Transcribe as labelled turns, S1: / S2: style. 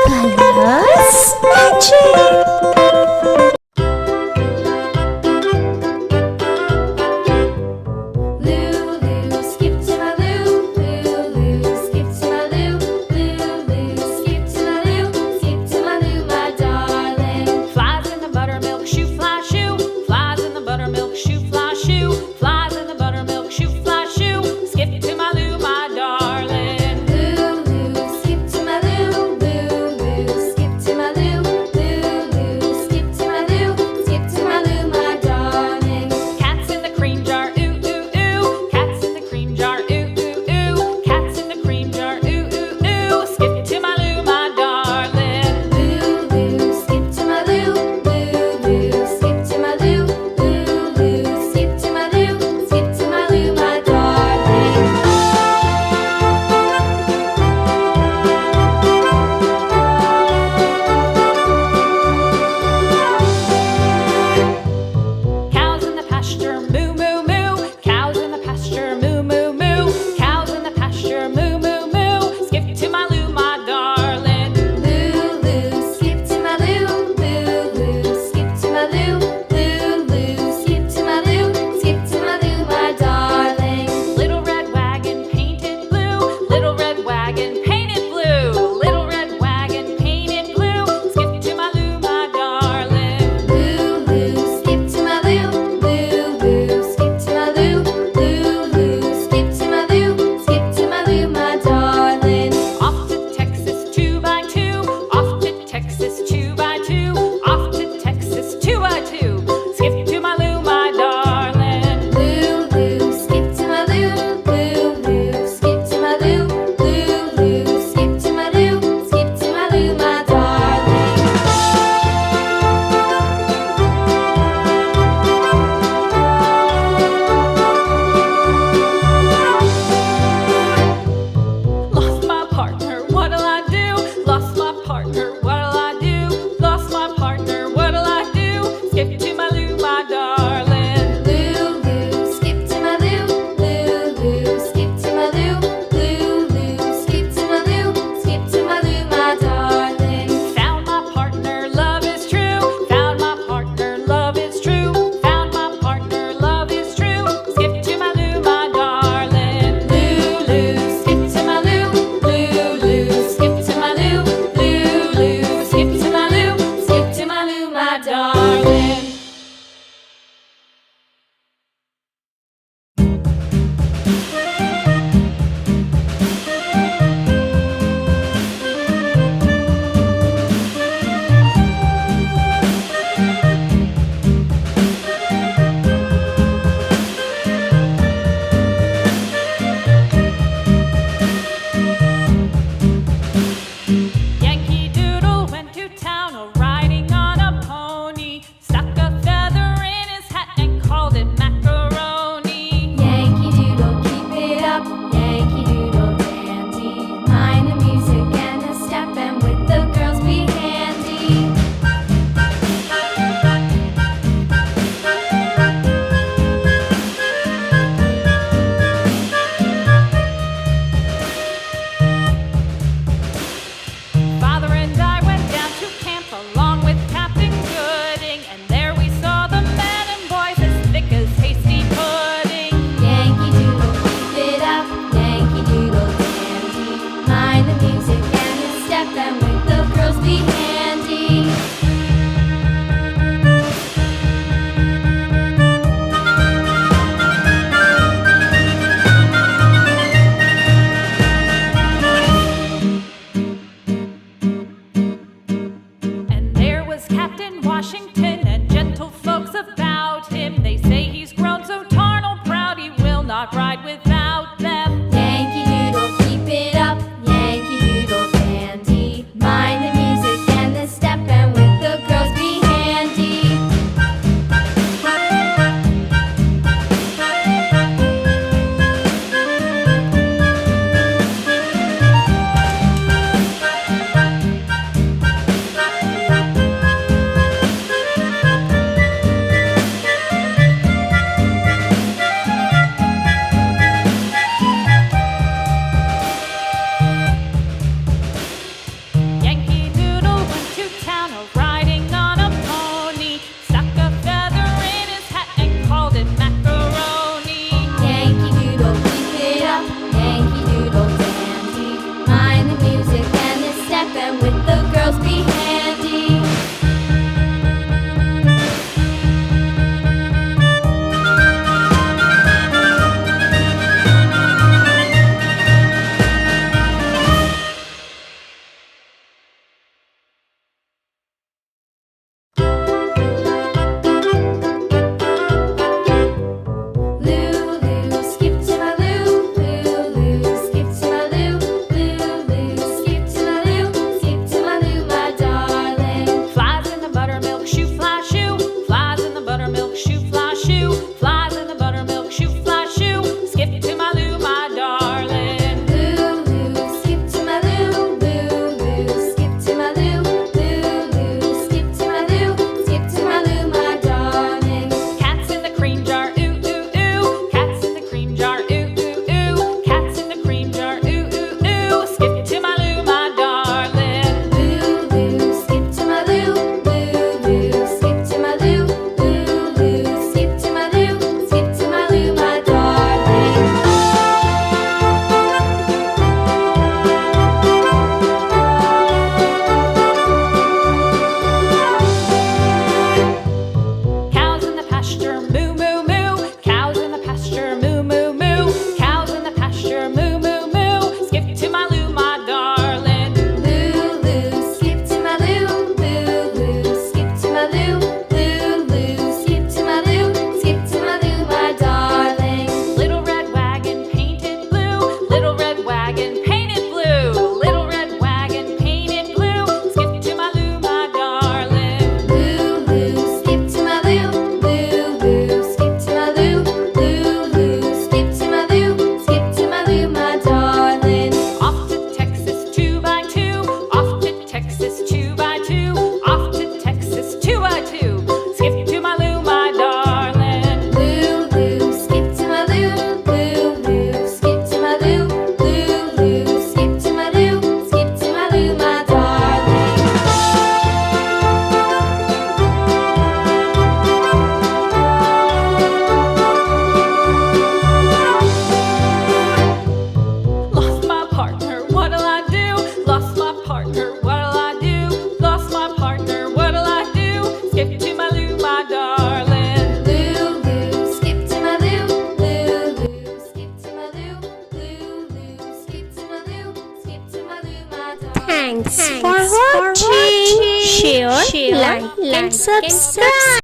S1: Colors Magic!
S2: Lulu, skip to my Lou. Lulu, skip to my Lou. Lulu, skip to my Lou. Skip to my Lou, my darling.
S3: Flies in the buttermilk shoe, fly shoe. Flies in the buttermilk shoe, fly shoe. Flies in the buttermilk shoe, fly shoe. Skip to my Lou, my darling.
S2: Lulu, skip to my Lou. Lulu, skip to my Lou. Lulu, skip to my Lou. Skip to my Lou, my darling.
S3: Cats in the cream jar, ooh ooh ooh. Cats in the cream jar, ooh ooh ooh. Cats in the cream jar, ooh ooh ooh. Skip to my Lou, my darling.
S2: Lulu, skip to my Lou. Lulu, skip to my Lou. Lulu, skip to my Lou. Skip to my Lou, my darling.
S3: Cows in the pasture, moo moo moo. Cows in the pasture, moo moo moo. Cows in the pasture, moo moo moo. Skip to my Lou, my darling.
S2: Lulu, skip to my Lou. Lulu, skip to my Lou. Lulu, skip to my Lou. Skip to my Lou, my darling.
S3: Little red wagon painted blue. Little red wagon painted blue. Little red wagon painted blue. Skip to my Lou, my darling.
S2: Lulu, skip to my Lou. Lulu, skip to my Lou. Lulu, skip to my Lou. Skip to my Lou, my darling.
S3: Off to Texas 2x2. Off to Texas 2x2. Off to Texas 2x2. Skip to my Lou, my darling.
S2: Lulu, skip to my Lou. Lulu, skip to my Lou. Lulu, skip to my Lou. Skip to my Lou, my darling.
S3: Lost my partner, what'll I do? Lost my partner, what'll I do? Lost my partner, what'll I do? Skip to my Lou, my darling.
S2: Lulu, skip to my Lou. Lulu, skip to my Lou. Lulu, skip to my Lou. Skip to my Lou, my darling.
S3: Found my partner, love is true. Found my partner, love is true. Found my partner, love is true. Skip to my Lou, my darling.
S2: Lulu, skip to my Lou. Lulu, skip to my Lou. Lulu, skip to my Lou. Skip to my Lou, my darling.
S3: Yankee Doodle went to town riding on a pony. Stuck a feather in his hat and called it macaroni.
S2: Yankee Doodle, keep it up. Yankee Doodle dandy. Mind the music and the step, and with the girls be handy.
S3: Father and I went down to camp along with Captain Gooding, and there we saw the men and boys as thick as hasty pudding.
S2: Yankee Doodle, keep it up. Yankee Doodle dandy. Mind the music and the step, and with the girls be handy.
S3: And there was Captain Washington and gentle folks about him. They say he's grown so tarnal proud he will not ride without them.
S2: Yankee Doodle, keep it up. Yankee Doodle dandy. Mind the music and the step, and with the girls be handy.
S1: watching. Share, like, and subscribe.